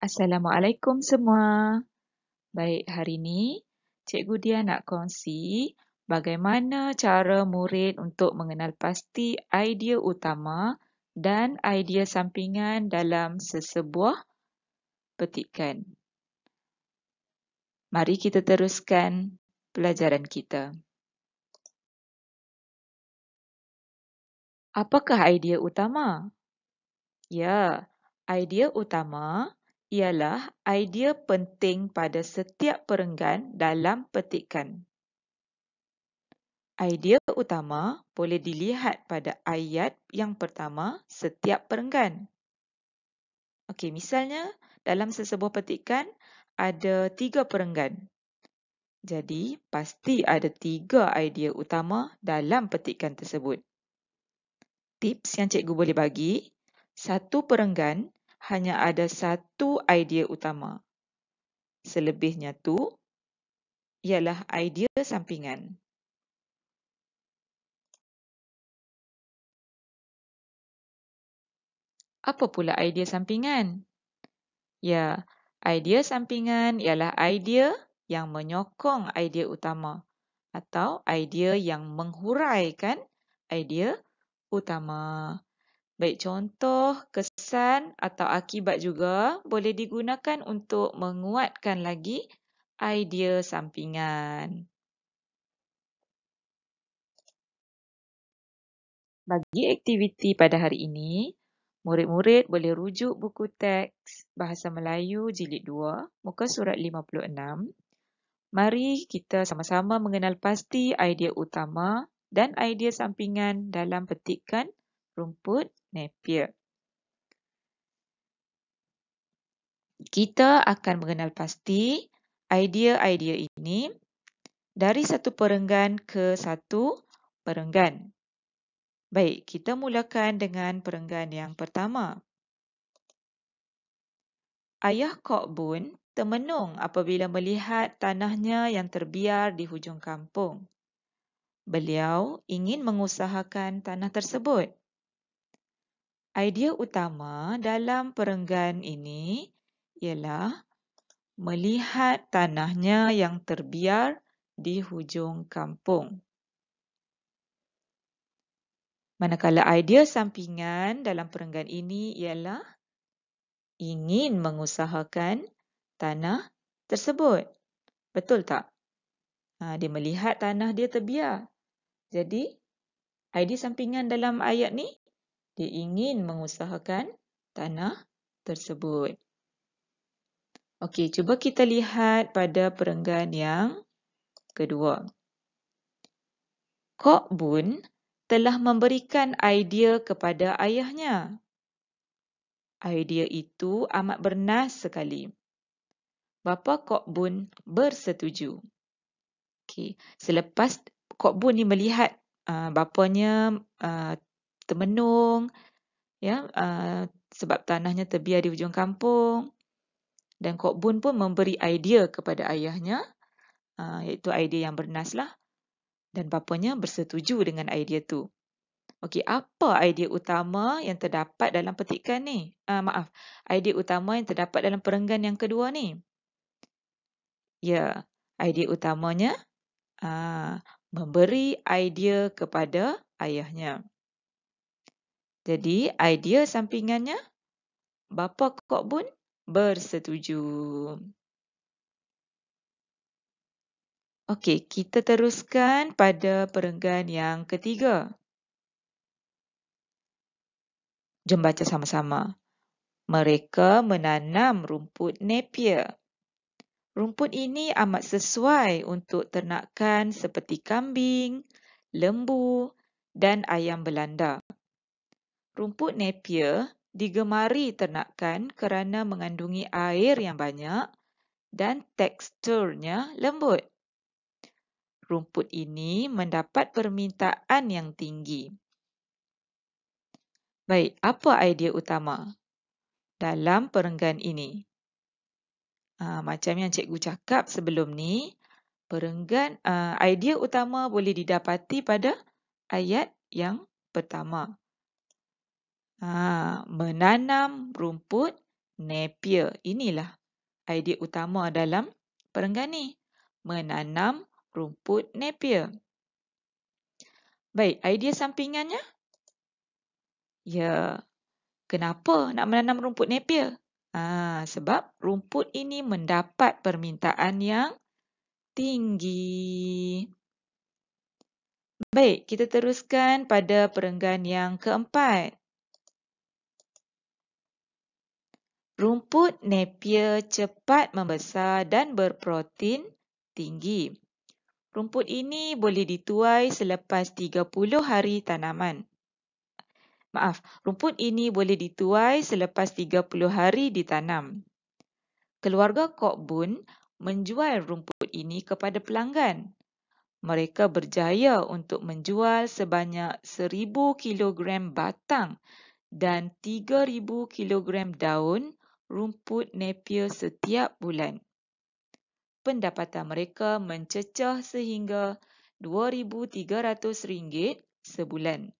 Assalamualaikum semua. Baik, hari ini Cikgu Dia nak kongsi bagaimana cara murid untuk mengenal pasti idea utama dan idea sampingan dalam sesebuah petikan. Mari kita teruskan pelajaran kita. Apakah idea utama? Ya, idea utama ialah idea penting pada setiap perenggan dalam petikan. Idea utama boleh dilihat pada ayat yang pertama setiap perenggan. Okey, misalnya dalam sesebuah petikan ada 3 perenggan. Jadi, pasti ada 3 idea utama dalam petikan tersebut. Tips yang cikgu boleh bagi, satu perenggan hanya ada satu idea utama. Selebihnya tu ialah idea sampingan. Apa pula idea sampingan? Ya, idea sampingan ialah idea yang menyokong idea utama atau idea yang menghuraikan idea utama. Baik, contoh, kesan atau akibat juga boleh digunakan untuk menguatkan lagi idea sampingan. Bagi aktiviti pada hari ini, murid-murid boleh rujuk buku teks Bahasa Melayu Jilid 2, muka surat 56. Mari kita sama-sama mengenal pasti idea utama dan idea sampingan dalam petikan rumput Napier. Kita akan mengenal pasti idea-idea ini dari satu perenggan ke satu perenggan. Baik, kita mulakan dengan perenggan yang pertama. Ayah Kok Bun termenung apabila melihat tanahnya yang terbiar di hujung kampung. Beliau ingin mengusahakan tanah tersebut. Idea utama dalam perenggan ini ialah melihat tanahnya yang terbiar di hujung kampung. Manakala idea sampingan dalam perenggan ini ialah ingin mengusahakan tanah tersebut. Betul tak? Dia melihat tanah dia terbiar. Jadi, idea sampingan dalam ayat ni, dia ingin mengusahakan tanah tersebut. Okey, cuba kita lihat pada perenggan yang kedua. Kok Bun telah memberikan idea kepada ayahnya. Idea itu amat bernas sekali. Bapa Kok Bun bersetuju. Okey, selepas Kok Bun ni melihat bapanya termenung, ya, sebab tanahnya terbiar di hujung kampung, dan Kok Bun pun memberi idea kepada ayahnya, iaitu idea yang bernaslah, dan bapanya bersetuju dengan idea tu. Okey, apa idea utama yang terdapat dalam petikan ni? Idea utama yang terdapat dalam perenggan yang kedua ni. Ya, idea utamanya memberi idea kepada ayahnya. Jadi, idea sampingannya, bapa Kok Bun bersetuju. Okey, kita teruskan pada perenggan yang ketiga. Jom baca sama-sama. Mereka menanam rumput Napier. Rumput ini amat sesuai untuk ternakan seperti kambing, lembu dan ayam Belanda. Rumput Napier digemari ternakan kerana mengandungi air yang banyak dan teksturnya lembut. Rumput ini mendapat permintaan yang tinggi. Baik, apa idea utama dalam perenggan ini? Macam yang cikgu cakap sebelum ni, idea utama boleh didapati pada ayat yang pertama. Menanam rumput Napier. Inilah idea utama dalam perenggan ni. Menanam rumput Napier. Baik, idea sampingannya? Ya, kenapa nak menanam rumput Napier? Sebab rumput ini mendapat permintaan yang tinggi. Baik, kita teruskan pada perenggan yang keempat. Rumput Napier cepat membesar dan berprotein tinggi. Rumput ini boleh dituai selepas 30 hari tanaman. Rumput ini boleh dituai selepas 30 hari ditanam. Keluarga Kok Bun menjual rumput ini kepada pelanggan. Mereka berjaya untuk menjual sebanyak 1,000 kilogram batang dan 3,000 kilogram daun rumput Napier setiap bulan. Pendapatan mereka mencecah sehingga RM2,300 sebulan.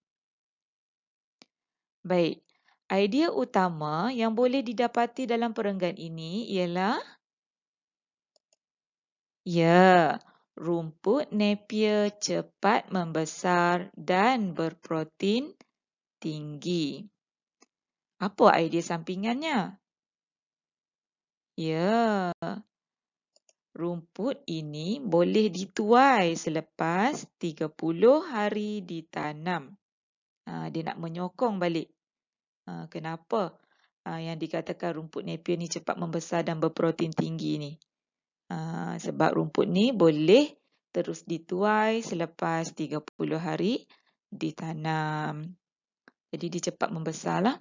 Baik, idea utama yang boleh didapati dalam perenggan ini ialah rumput Napier cepat membesar dan berprotein tinggi. Apa idea sampingannya? Rumput ini boleh dituai selepas 30 hari ditanam. Dia nak menyokong balik. Kenapa yang dikatakan rumput Napier ni cepat membesar dan berprotein tinggi ni? Sebab rumput ni boleh terus dituai selepas 30 hari ditanam. Jadi dia cepat membesarlah.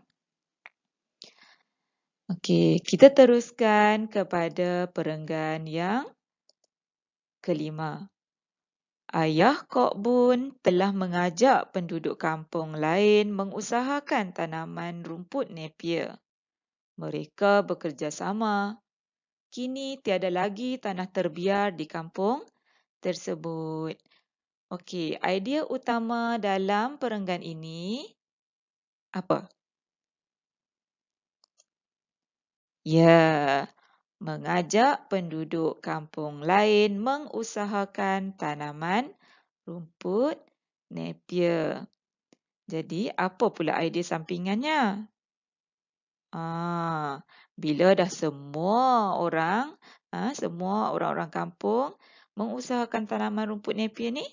Okey, kita teruskan kepada perenggan yang kelima. Ayah Kok Bun telah mengajak penduduk kampung lain mengusahakan tanaman rumput Napier. Mereka bekerjasama. Kini tiada lagi tanah terbiar di kampung tersebut. Okey, idea utama dalam perenggan ini apa? Mengajak penduduk kampung lain mengusahakan tanaman rumput Napier. Jadi, apa pula idea sampingannya? Bila dah semua orang-orang kampung mengusahakan tanaman rumput Napier ni,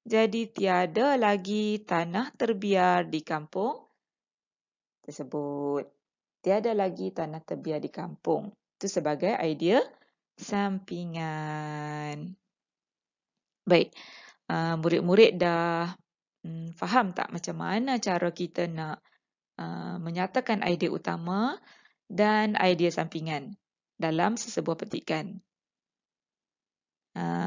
jadi tiada lagi tanah terbiar di kampung tersebut. Tiada lagi tanah terbiar di kampung. Itu sebagai idea sampingan. Baik, murid-murid dah faham tak macam mana cara kita nak menyatakan idea utama dan idea sampingan dalam sesebuah petikan?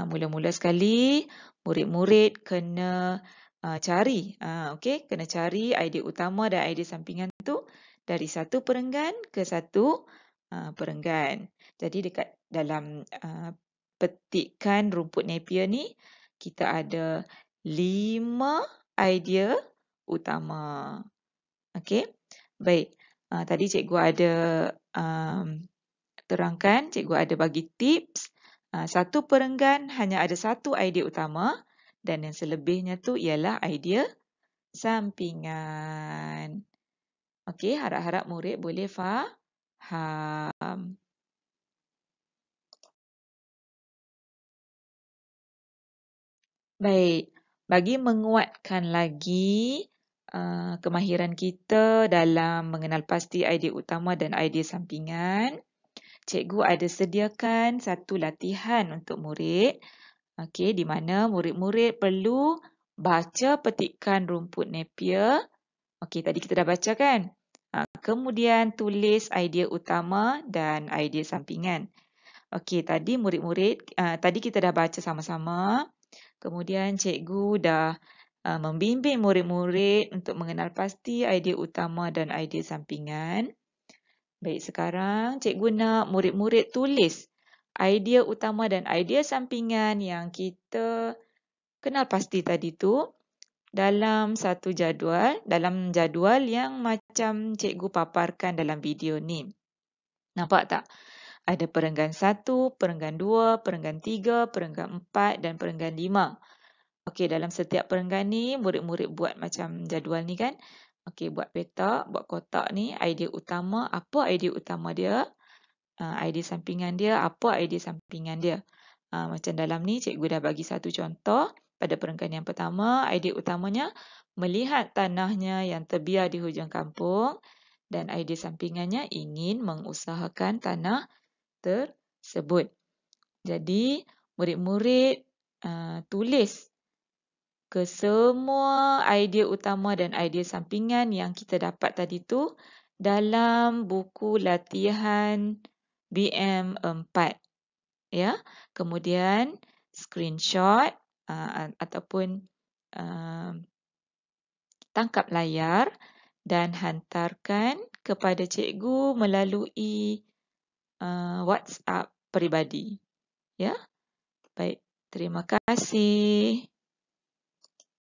Mula-mula sekali, murid-murid kena cari. Kena cari idea utama dan idea sampingan tu dari satu perenggan ke satu perenggan. Jadi dekat dalam petikan rumput Napier ni, kita ada 5 idea utama. Okey. Baik. Tadi cikgu ada terangkan, cikgu ada bagi tips. Satu perenggan hanya ada satu idea utama dan yang selebihnya tu ialah idea sampingan. Okey, harap-harap murid boleh faham. Baik, bagi menguatkan lagi kemahiran kita dalam mengenal pasti idea utama dan idea sampingan, cikgu ada sediakan satu latihan untuk murid. Okey, di mana murid-murid perlu baca petikan rumput Napier. Okey, tadi kita dah baca kan? Kemudian tulis idea utama dan idea sampingan. Okey, tadi tadi kita dah baca sama-sama. Kemudian cikgu dah membimbing murid-murid untuk mengenal pasti idea utama dan idea sampingan. Baik, sekarang cikgu nak murid-murid tulis idea utama dan idea sampingan yang kita kenal pasti tadi tu dalam satu jadual, dalam jadual yang macam cikgu paparkan dalam video ni. Nampak tak? Ada perenggan 1, perenggan 2, perenggan 3, perenggan 4 dan perenggan 5. Okey, dalam setiap perenggan ni, murid-murid buat macam jadual ni kan. Okey, buat petak, buat kotak ni, idea utama, apa idea utama dia? Idea sampingan dia, apa idea sampingan dia? Macam dalam ni, cikgu dah bagi satu contoh. Pada perenggan yang pertama, idea utamanya melihat tanahnya yang terbiar di hujung kampung dan idea sampingannya ingin mengusahakan tanah tersebut. Jadi, murid-murid tulis ke semua idea utama dan idea sampingan yang kita dapat tadi tu dalam buku latihan BM4. Ya. Kemudian screenshot ataupun tangkap layar dan hantarkan kepada cikgu melalui WhatsApp peribadi. Ya. Baik, terima kasih.